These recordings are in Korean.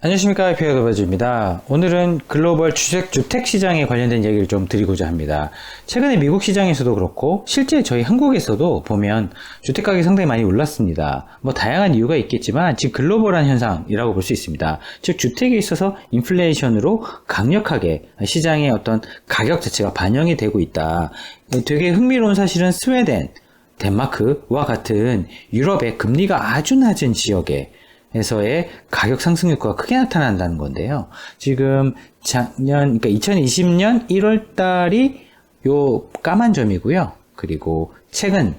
안녕하십니까, 피어더버즈입니다. 오늘은 글로벌 주택 시장에 관련된 얘기를 좀 드리고자 합니다. 최근에 미국 시장에서도 그렇고 실제 저희 한국에서도 보면 주택가격이 상당히 많이 올랐습니다. 다양한 이유가 있겠지만 지금 글로벌한 현상이라고 볼 수 있습니다. 즉 주택에 있어서 인플레이션으로 강력하게 시장의 어떤 가격 자체가 반영이 되고 있다. 되게 흥미로운 사실은 스웨덴, 덴마크와 같은 유럽의 금리가 아주 낮은 지역에 에서의 가격 상승 효과가 크게 나타난다는 건데요. 지금 그러니까 2020년 1월 달이 요 까만 점이고요. 그리고 최근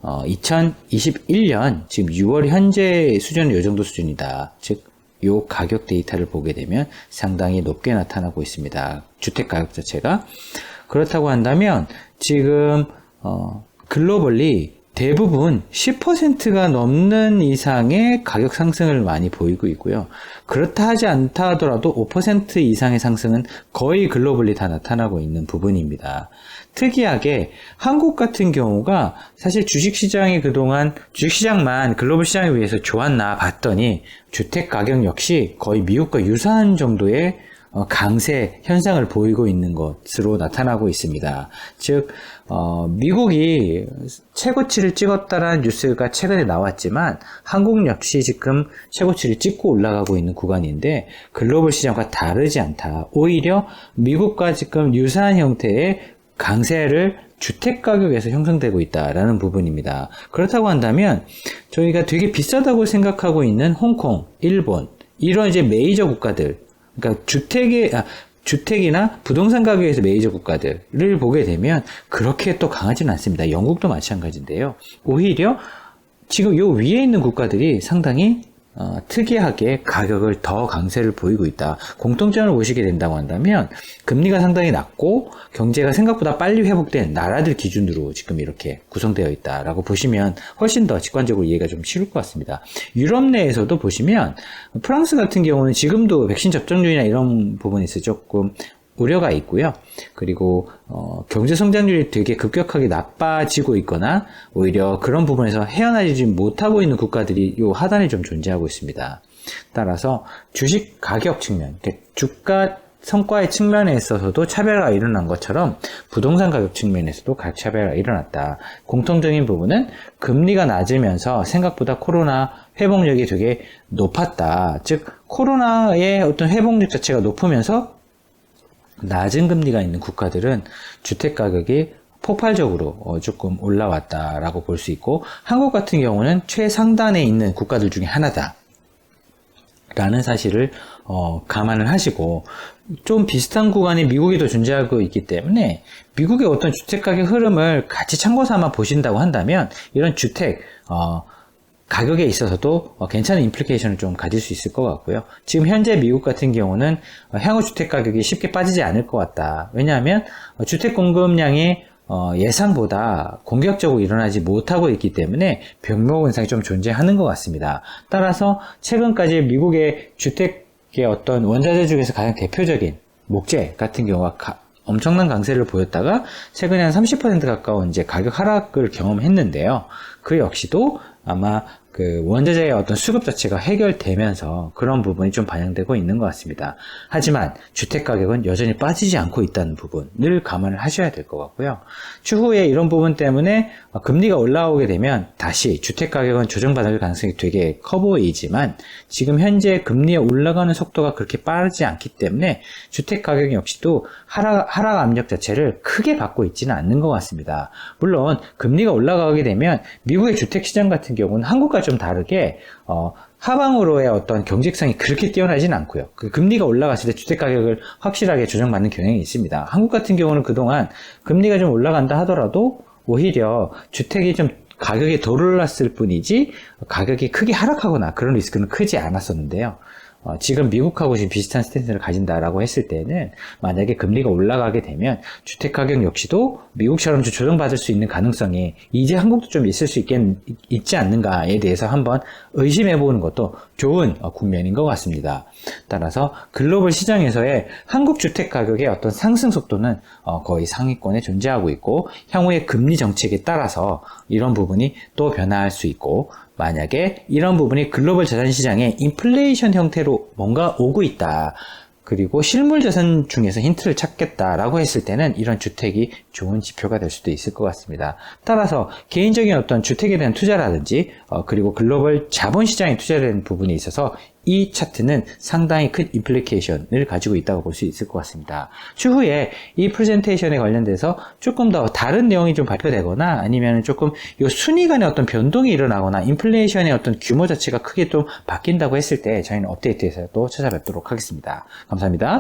2021년 지금 6월 현재 수준은 요 정도 수준이다. 즉 요 가격 데이터를 보게 되면 상당히 높게 나타나고 있습니다. 주택 가격 자체가. 그렇다고 한다면 지금 글로벌리 대부분 10%가 넘는 이상의 가격 상승을 많이 보이고 있고요. 그렇다 하지 않다 하더라도 5% 이상의 상승은 거의 글로벌리 다 나타나고 있는 부분입니다. 특이하게 한국 같은 경우가 사실 주식시장이 그동안 주식시장만 글로벌 시장에 비해서 좋았나 봤더니 주택 가격 역시 거의 미국과 유사한 정도의 강세 현상을 보이고 있는 것으로 나타나고 있습니다. 즉 미국이 최고치를 찍었다라는 뉴스가 최근에 나왔지만 한국 역시 지금 최고치를 찍고 올라가고 있는 구간인데 글로벌 시장과 다르지 않다. 오히려 미국과 지금 유사한 형태의 강세를 주택 가격에서 형성되고 있다라는 부분입니다. 그렇다고 한다면 저희가 되게 비싸다고 생각하고 있는 홍콩, 일본 이런 이제 메이저 국가들, 그러니까 주택이나 부동산 가격에서 메이저 국가들을 보게 되면 그렇게 또 강하지는 않습니다. 영국도 마찬가지인데요. 오히려 지금 요 위에 있는 국가들이 상당히 특이하게 가격을 더 강세를 보이고 있다. 공통점을 보시게 된다고 한다면 금리가 상당히 낮고 경제가 생각보다 빨리 회복된 나라들 기준으로 지금 이렇게 구성되어 있다라고 보시면 훨씬 더 직관적으로 이해가 좀 쉬울 것 같습니다. 유럽 내에서도 보시면 프랑스 같은 경우는 지금도 백신 접종률이나 이런 부분에서 조금 우려가 있고요. 그리고 경제 성장률이 되게 급격하게 나빠지고 있거나 오히려 그런 부분에서 헤어나지 못하고 있는 국가들이 요 하단에 좀 존재하고 있습니다. 따라서 주식 가격 측면, 주가 성과의 측면에 있어서도 차별화가 일어난 것처럼 부동산 가격 측면에서도 가격 차별화가 일어났다. 공통적인 부분은 금리가 낮으면서 생각보다 코로나 회복력이 되게 높았다. 즉 코로나의 어떤 회복력 자체가 높으면서 낮은 금리가 있는 국가들은 주택 가격이 폭발적으로 조금 올라왔다라고 볼 수 있고 한국 같은 경우는 최상단에 있는 국가들 중에 하나다 라는 사실을 감안을 하시고 좀 비슷한 구간이 미국에도 존재하고 있기 때문에 미국의 어떤 주택 가격 흐름을 같이 참고 삼아 보신다고 한다면 이런 주택 가격에 있어서도 괜찮은 임플리케이션을 좀 가질 수 있을 것 같고요. 지금 현재 미국 같은 경우는 향후 주택 가격이 쉽게 빠지지 않을 것 같다. 왜냐하면 주택 공급량이 예상보다 공격적으로 일어나지 못하고 있기 때문에 병목 현상이 좀 존재하는 것 같습니다. 따라서 최근까지 미국의 주택의 어떤 원자재 중에서 가장 대표적인 목재 같은 경우가 엄청난 강세를 보였다가 최근에 한 30% 가까운 이제 가격 하락을 경험했는데요. 그 역시도 아마 그 원자재의 어떤 수급 자체가 해결되면서 그런 부분이 좀 반영되고 있는 것 같습니다. 하지만 주택 가격은 여전히 빠지지 않고 있다는 부분을 감안을 하셔야 될 것 같고요. 추후에 이런 부분 때문에 금리가 올라오게 되면 다시 주택 가격은 조정받을 가능성이 되게 커 보이지만 지금 현재 금리가 올라가는 속도가 그렇게 빠르지 않기 때문에 주택 가격 역시도 하락 압력 자체를 크게 받고 있지는 않는 것 같습니다. 물론 금리가 올라가게 되면 미국의 주택 시장 같은 경우는 한국과 좀 다르게 하방으로의 어떤 경직성이 그렇게 뛰어나진 않고요. 그 금리가 올라갔을 때 주택 가격을 확실하게 조정받는 경향이 있습니다. 한국 같은 경우는 그동안 금리가 좀 올라간다 하더라도 오히려 주택이 좀 가격이 덜 올랐을 뿐이지 가격이 크게 하락하거나 그런 리스크는 크지 않았었는데요. 지금 미국하고 지금 비슷한 스탠스를 가진다라고 했을 때는 만약에 금리가 올라가게 되면 주택 가격 역시도 미국처럼 좀 조정받을 수 있는 가능성이 이제 한국도 좀 있을 수 있지 않는가에 대해서 한번 의심해 보는 것도 좋은 국면인 것 같습니다. 따라서 글로벌 시장에서의 한국 주택 가격의 어떤 상승 속도는 거의 상위권에 존재하고 있고 향후의 금리 정책에 따라서 이런 부분이 또 변화할 수 있고 만약에 이런 부분이 글로벌 자산 시장에 인플레이션 형태로 뭔가 오고 있다. 그리고 실물 자산 중에서 힌트를 찾겠다라고 했을 때는 이런 주택이 좋은 지표가 될 수도 있을 것 같습니다. 따라서 개인적인 어떤 주택에 대한 투자라든지 그리고 글로벌 자본시장에 투자되는 부분에 있어서 이 차트는 상당히 큰 임플리케이션을 가지고 있다고 볼 수 있을 것 같습니다. 추후에 이 프레젠테이션에 관련돼서 조금 더 다른 내용이 좀 발표되거나 아니면 조금 이 순위 간의 어떤 변동이 일어나거나 인플레이션의 어떤 규모 자체가 크게 좀 바뀐다고 했을 때 저희는 업데이트해서 또 찾아뵙도록 하겠습니다. 감사합니다.